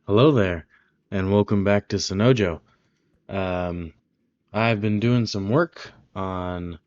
Hello there, and welcome back to Sonojo. Um, I've been doing some work on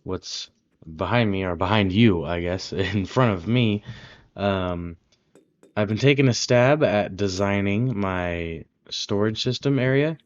what's behind me, or behind you, I guess, in front of me. Um, I've been taking a stab at designing my storage system area.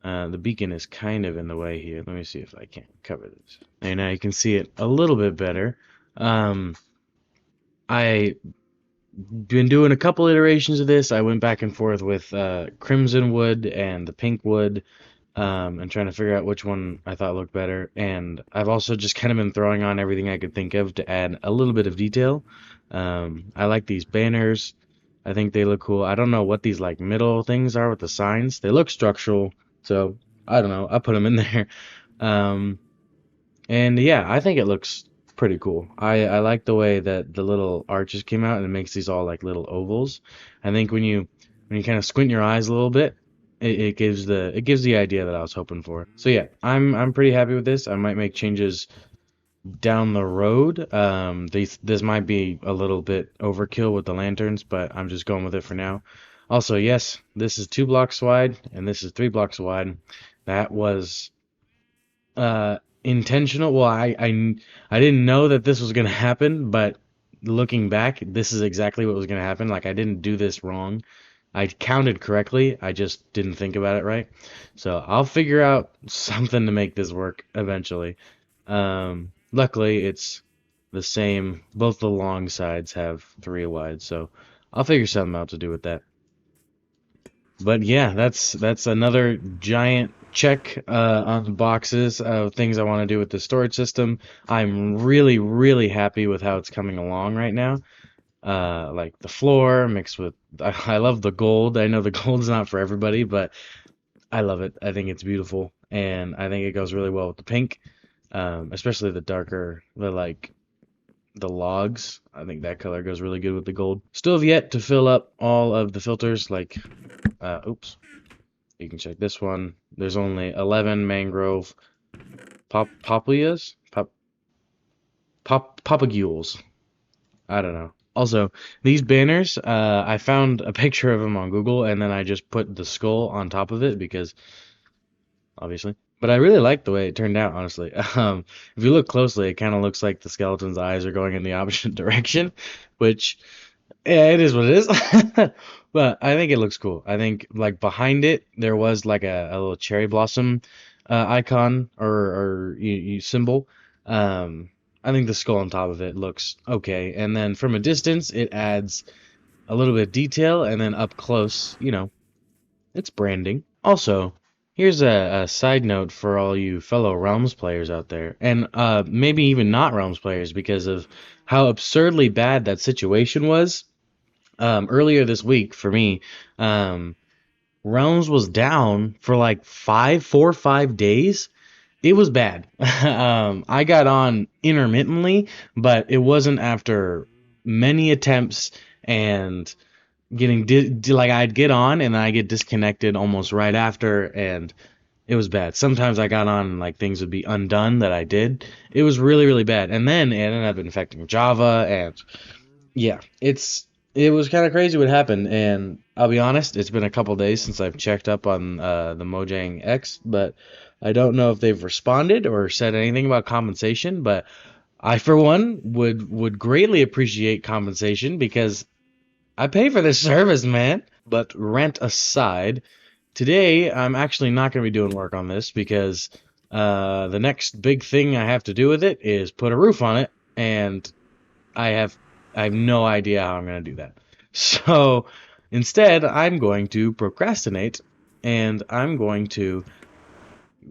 The beacon is kind of in the way here. Let me see if I can cover this. And now you can see it a little bit better. Um, I been doing a couple iterations of this. I went back and forth with Crimson Wood and the Pink Wood, and trying to figure out which one I thought looked better. And I've also just kind of been throwing on everything I could think of to add a little bit of detail. I like these banners. I think they look cool. I don't know what these like middle things are with the signs. They look structural, so I don't know. I put them in there. Um, and yeah, I think it looks pretty cool. I like the way that the little arches came out and it makes these all like little ovals. I think when you kind of squint your eyes a little bit, it gives the idea that I was hoping for. So yeah, I'm pretty happy with this. I might make changes down the road. This might be a little bit overkill with the lanterns, but I'm just going with it for now. Also, yes, this is 2 blocks wide and this is 3 blocks wide. That was intentional. Well, I didn't know that this was gonna happen, but looking back, this is exactly what was gonna happen. Like I didn't do this wrong. I counted correctly. I just didn't think about it right. So I'll figure out something to make this work eventually. Luckily, it's the same. Both the long sides have 3 wide, so I'll figure something out to do with that. But yeah, that's another giant check on the boxes of things I want to do with the storage system. I'm really, really happy with how it's coming along right now. Like the floor mixed with, I love the gold. I know the gold's not for everybody, but I love it. I think it's beautiful, and I think it goes really well with the pink, especially the darker, the logs. I think that color goes really good with the gold. Still have yet to fill up all of the filters, like, oops. You can check this one. There's only 11 mangrove poplias, papagules. I don't know. Also, these banners, I found a picture of them on Google, and then I just put the skull on top of it because, obviously. But I really like the way it turned out, honestly. If you look closely, it kind of looks like the skeleton's eyes are going in the opposite direction, which, yeah, it is what it is. But I think it looks cool. I think like behind it there was like a little cherry blossom icon or symbol. I think the skull on top of it looks okay. And then from a distance it adds a little bit of detail, and then up close, it's branding. Also, here's a side note for all you fellow Realms players out there, and maybe even not Realms players because of how absurdly bad that situation was earlier this week for me. Um, Realms was down for like 4 or 5 days. It was bad. I got on intermittently, but it wasn't after many attempts and getting like I'd get on and then I get disconnected almost right after, and it was bad. Sometimes I got on and like things would be undone that I did. It was really really bad, and then it ended up infecting Java, and yeah, it was kind of crazy what happened, and I'll be honest, it's been a couple days since I've checked up on the Mojang X, but I don't know if they've responded or said anything about compensation. But I, for one, would greatly appreciate compensation because I pay for this service, man. But rant aside, today I'm actually not going to be doing work on this because the next big thing I have to do with it is put a roof on it, and I have I have no idea how I'm going to do that. So instead, I'm going to procrastinate and I'm going to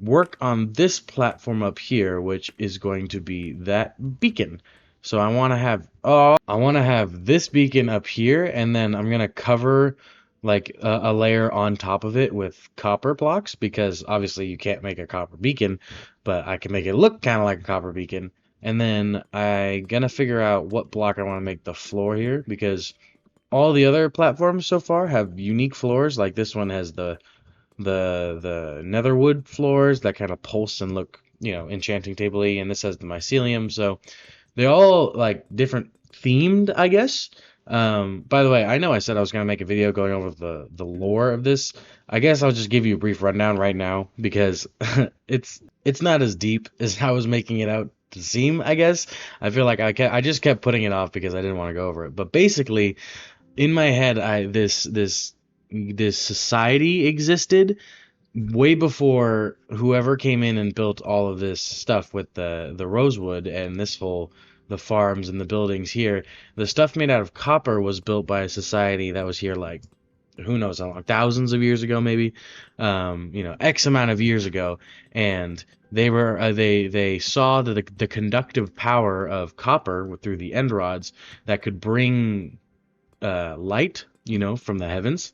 work on this platform up here, which is going to be that beacon. So I want to have this beacon up here, and then I'm going to cover like a layer on top of it with copper blocks, because obviously you can't make a copper beacon, but I can make it look kind of like a copper beacon. And then I gonna figure out what block I want to make the floor here, because all the other platforms so far have unique floors. Like this one has the netherwood floors that kind of pulse and look, enchanting table-y, and this has the mycelium. So they're all like different themed, I guess. By the way, I know I said I was gonna make a video going over the lore of this. I guess I'll just give you a brief rundown right now because it's not as deep as I was making it out to seem, I guess. I feel like I just kept putting it off because I didn't want to go over it. But basically, in my head, this society existed way before whoever came in and built all of this stuff with the rosewood and this whole the farms and the buildings here. The stuff made out of copper was built by a society that was here like who knows how long, thousands of years ago maybe, X amount of years ago, and they saw the conductive power of copper through the end rods that could bring light, from the heavens.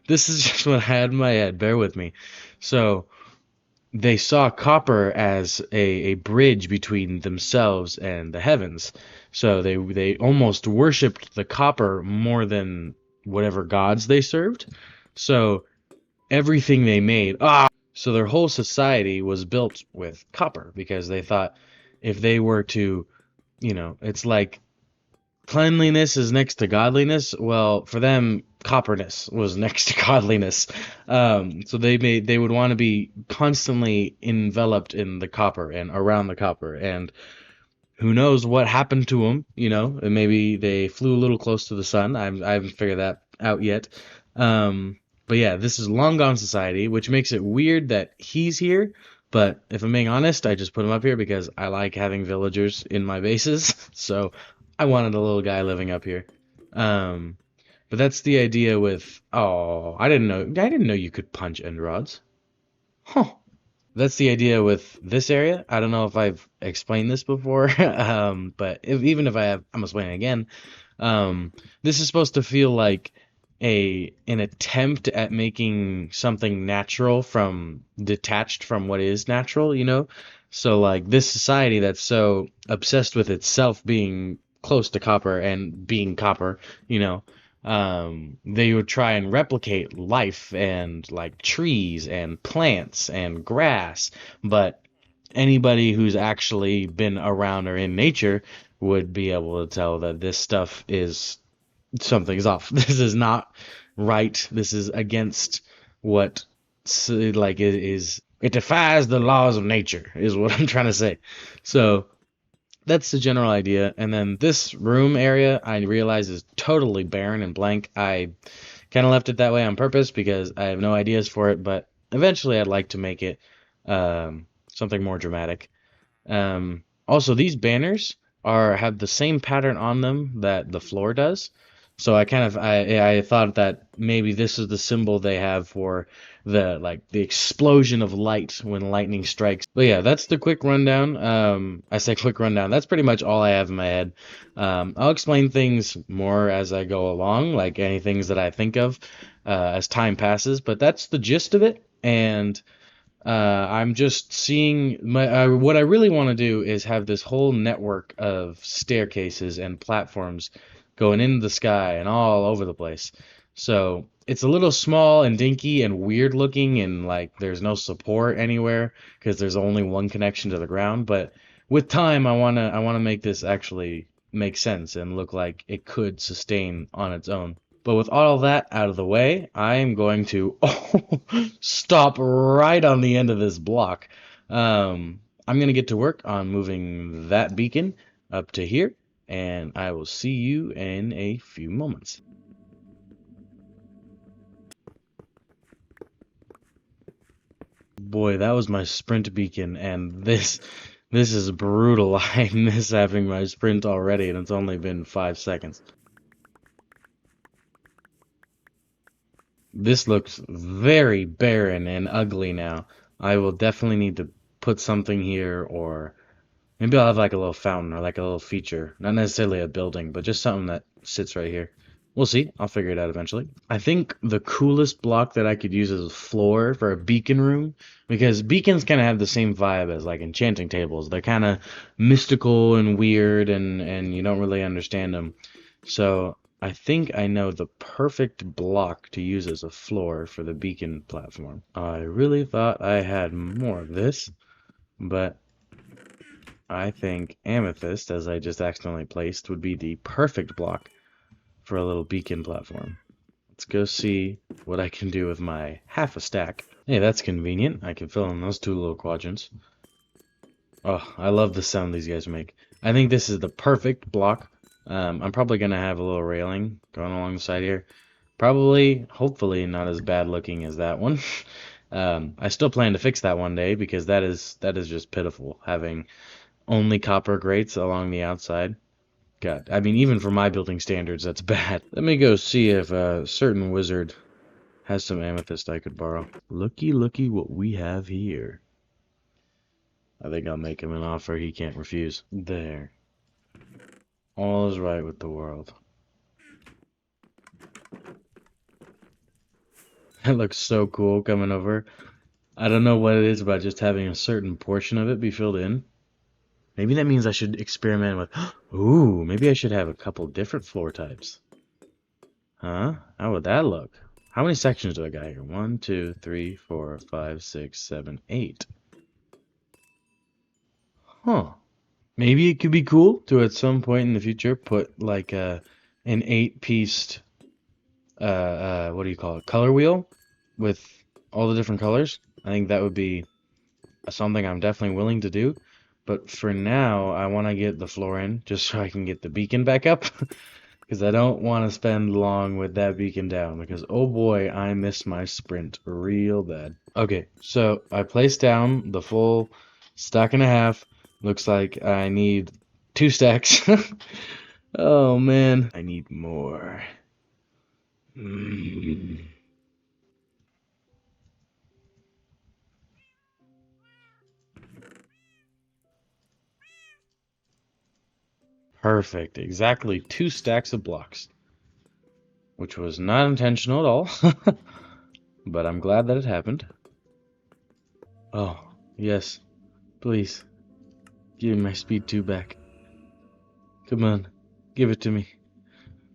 This is just what I had in my head. Bear with me. So they saw copper as a bridge between themselves and the heavens. So they almost worshipped the copper more than whatever gods they served. So everything they made, so their whole society was built with copper because they thought if they were to, it's like cleanliness is next to godliness. Well, for them, copperness was next to godliness. So they would want to be constantly enveloped in the copper and around the copper. And who knows what happened to them? And maybe they flew a little close to the sun. I haven't figured that out yet. But yeah, this is long gone society, which makes it weird that he's here. But if I'm being honest, I just put him up here because I like having villagers in my bases. So I wanted a little guy living up here. Um, but that's the idea with. Oh, I didn't know you could punch end rods. Huh. That's the idea with this area. I don't know if I've explained this before, but even if I have, I'm explaining it again. This is supposed to feel like an attempt at making something natural from detached from what is natural. So like this society that's so obsessed with itself being close to copper and being copper, they would try and replicate life and like trees and plants and grass, but anybody who's actually been around or in nature would be able to tell that this stuff is something's off. This is not right. This is against what like it is. It defies the laws of nature, is what I'm trying to say. So that's the general idea. And then this room area, I realize is totally barren and blank. I kind of left it that way on purpose because I have no ideas for it. But eventually, I'd like to make it something more dramatic. Also, these banners have the same pattern on them that the floor does. So I thought that maybe this is the symbol they have for the explosion of light when lightning strikes. But yeah, that's the quick rundown. I say quick rundown. That's pretty much all I have in my head. I'll explain things more as I go along, like any things that I think of as time passes. But that's the gist of it, and I'm just seeing what I really want to do is have this whole network of staircases and platforms going into the sky and all over the place. So it's a little small and dinky and weird looking, and like there's no support anywhere because there's only one connection to the ground. But with time, I wanna make this actually make sense and look like it could sustain on its own. But with all that out of the way, I am going to stop right on the end of this block. I'm going to get to work on moving that beacon up to here, and I will see you in a few moments. Boy, that was my sprint beacon, and this is brutal. I miss having my sprint already, and it's only been 5 seconds. This looks very barren and ugly now. I will definitely need to put something here, or maybe I'll have like a little fountain or like a little feature. Not necessarily a building, but just something that sits right here. We'll see. I'll figure it out eventually. I think the coolest block that I could use as a floor for a beacon room, because beacons kind of have the same vibe as like enchanting tables. They're kind of mystical and weird, and you don't really understand them. So I think I know the perfect block to use as a floor for the beacon platform. I really thought I had more of this, but I think amethyst, as I just accidentally placed, would be the perfect block. for a little beacon platform. Let's go see what I can do with my half a stack. Hey, that's convenient. I can fill in those two little quadrants. Oh, I love the sound these guys make. I think this is the perfect block. I'm probably going to have a little railing going along the side here. Probably, hopefully, not as bad looking as that one. I still plan to fix that one day because that is just pitiful, having only copper grates along the outside. God, I mean, even for my building standards, that's bad. Let me go see if a certain wizard has some amethyst I could borrow. Looky, looky what we have here. I think I'll make him an offer he can't refuse. There. All is right with the world. That looks so cool coming over. I don't know what it is about just having a certain portion of it be filled in. Maybe that means I should experiment with... Ooh, maybe I should have a couple different floor types. Huh? How would that look? How many sections do I got here? 1, 2, 3, 4, 5, 6, 7, 8. Huh. Maybe it could be cool to at some point in the future put like an 8-pieced what do you call it? Color wheel with all the different colors. I think that would be something I'm definitely willing to do. But for now, I want to get the floor in just so I can get the beacon back up. Because I don't want to spend long with that beacon down. Because, oh boy, I miss my sprint real bad. Okay, so I placed down the full stack and a half. Looks like I need 2 stacks. Oh man, I need more. Perfect. Exactly 2 stacks of blocks. Which was not intentional at all. But I'm glad that it happened. Oh, yes. Please. Give me my speed 2 back. Come on. Give it to me.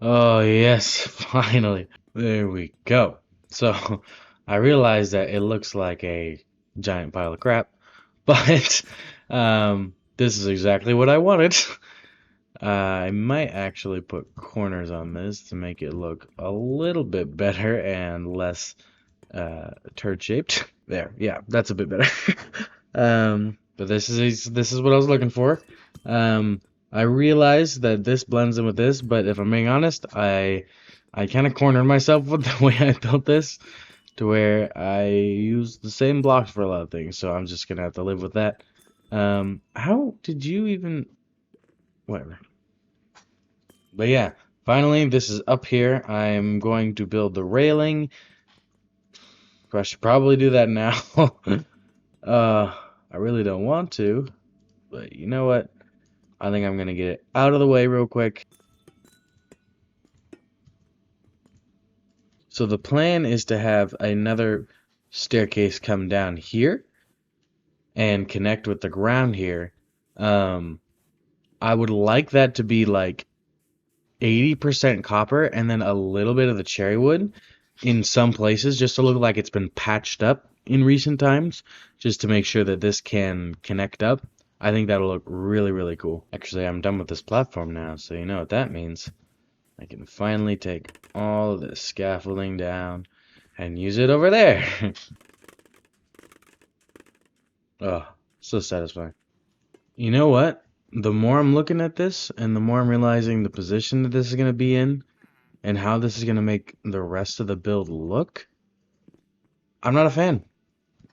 Oh, yes. Finally. There we go. So, I realized that it looks like a giant pile of crap. But, this is exactly what I wanted. I might actually put corners on this to make it look a little bit better and less turd shaped. There, yeah, that's a bit better. But this is what I was looking for. I realized that this blends in with this, but if I'm being honest, I kind of cornered myself with the way I built this, to where I use the same blocks for a lot of things. So I'm just gonna have to live with that. How did you even? Whatever. But yeah, finally, this is up here. I'm going to build the railing. I should probably do that now. I really don't want to, but you know what? I think I'm gonna get it out of the way real quick. So the plan is to have another staircase come down here and connect with the ground here. I would like that to be like 80% copper and then a little bit of the cherry wood in some places, just to look like it's been patched up in recent times, just to make sure that this can connect up. I think that'll look really, really cool. Actually, I'm done with this platform now, so you know what that means. I can finally take all of this scaffolding down and use it over there. Oh, so satisfying. You know what? The more I'm looking at this and the more I'm realizing the position that this is going to be in and how this is going to make the rest of the build look, I'm not a fan.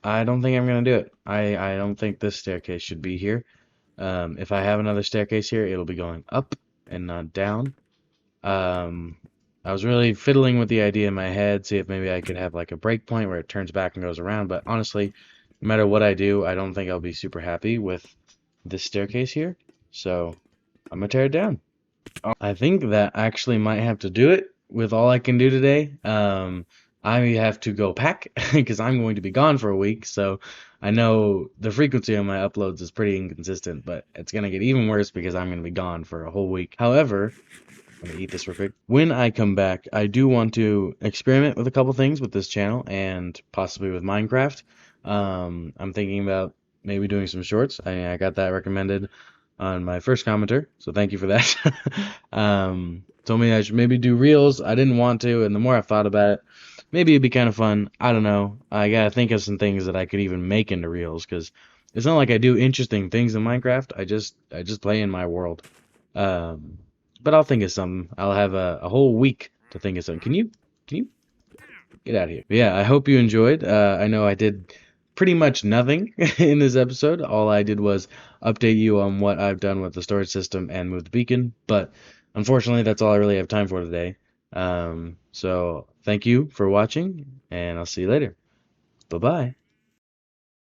I don't think I'm going to do it. I don't think this staircase should be here. If I have another staircase here, it'll be going up and not down. I was really fiddling with the idea in my head, see if maybe I could have like a break point where it turns back and goes around, but honestly, no matter what I do, I don't think I'll be super happy with this staircase here, so I'm gonna tear it down. I think that actually might have to do it with all I can do today. I have to go pack because I'm going to be gone for a week, so I know the frequency on my uploads is pretty inconsistent, but it's gonna get even worse because I'm gonna be gone for a whole week. However, I'm gonna eat this real quick. When I come back, I do want to experiment with a couple things with this channel and possibly with Minecraft. I'm thinking about maybe doing some shorts. I got that recommended on my first commenter, so thank you for that. Told me I should maybe do reels. I didn't want to, and the more I thought about it, maybe it'd be kind of fun. I don't know. I gotta think of some things that I could even make into reels, because it's not like I do interesting things in Minecraft. I just play in my world. Um, but I'll think of something. I'll have a whole week to think of something. Can you get out of here? But yeah, I hope you enjoyed. I know I did pretty much nothing in this episode. All I did was update you on what I've done with the storage system and move the beacon. But unfortunately, that's all I really have time for today. So thank you for watching, and I'll see you later. Bye bye.